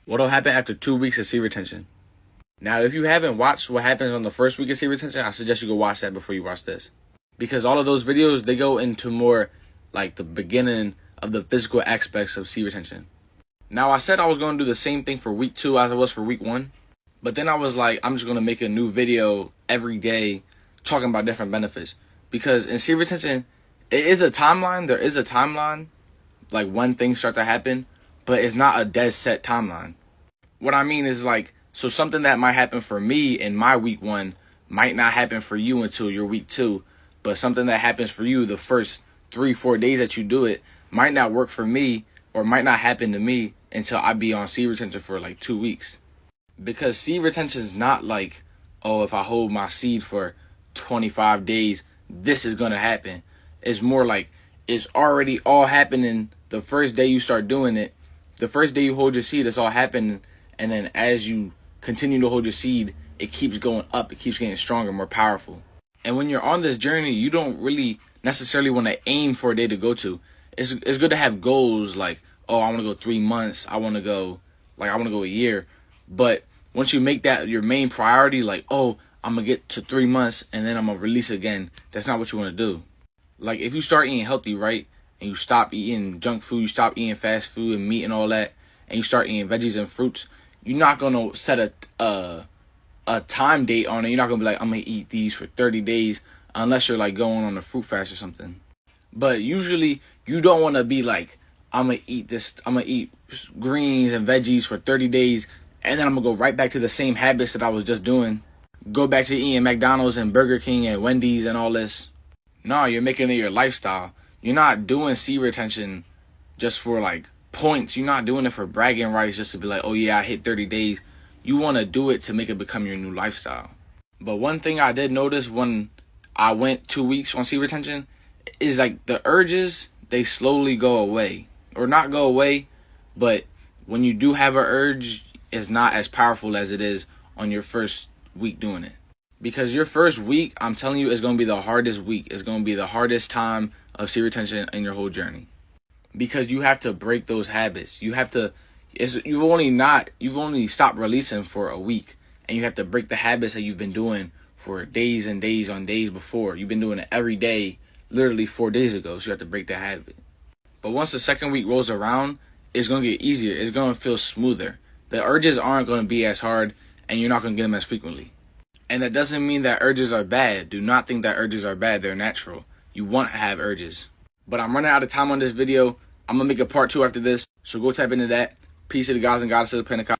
What'll happen after 2 weeks of seed retention? Now, if you haven't watched what happens on the first week of seed retention, I suggest you go watch that before you watch this. Because all of those videos, they go into more like the beginning of the physical aspects of seed retention. Now, I said I was going to do the same thing for week 2 as I was for week 1. But then I was like, I'm just going to make a new video every day talking about different benefits. Because in seed retention, it is a timeline. There is a timeline, like when things start to happen. But it's not a dead set timeline. What I mean is like, so something that might happen for me in my week 1 might not happen for you until your week 2. But something that happens for you the first 3-4 days that you do it might not work for me or might not happen to me until I be on seed retention for like 2 weeks. Because seed retention is not like, oh, if I hold my seed for 25 days, this is going to happen. It's more like it's already all happening the first day you start doing it. The first day you hold your seed, it's all happening. And then as you continue to hold your seed, it keeps going up. It keeps getting stronger, more powerful. And when you're on this journey, you don't really necessarily want to aim for a day to go to. It's good to have goals like, oh, I want to go 3 months. I want to go a year. But once you make that your main priority, like, oh, I'm going to get to 3 months and then I'm going to release again. That's not what you want to do. Like, if you start eating healthy, right, and you stop eating junk food, you stop eating fast food and meat and all that, and you start eating veggies and fruits, you're not going to set a time date on it. You're not going to be like, I'm going to eat these for 30 days unless you're like going on a fruit fast or something. But usually you don't want to be like, I'm going to eat greens and veggies for 30 days and then I'm going to go right back to the same habits that I was just doing. Go back to eating McDonald's and Burger King and Wendy's and all this. No, you're making it your lifestyle. You're not doing seed retention just for like points. You're not doing it for bragging rights just to be like, oh yeah, I hit 30 days. You want to do it to make it become your new lifestyle. But one thing I did notice when I went 2 weeks on seed retention is like the urges, they slowly go away. Or not go away, but when you do have an urge, it's not as powerful as it is on your first week doing it. Because your first week, I'm telling you, is going to be the hardest week. It's going to be the hardest time of seed retention in your whole journey. Because you have to break those habits. You've only stopped releasing for a week. And you have to break the habits that you've been doing for days and days on days before. You've been doing it every day, literally 4 days ago. So you have to break that habit. But once the second week rolls around, it's going to get easier. It's going to feel smoother. The urges aren't going to be as hard, and you're not going to get them as frequently. And that doesn't mean that urges are bad. Do not think that urges are bad. They're natural. You want to have urges. But I'm running out of time on this video. I'm going to make a part 2 after this. So go type into that. Peace to the guys and goddesses of Pentecost.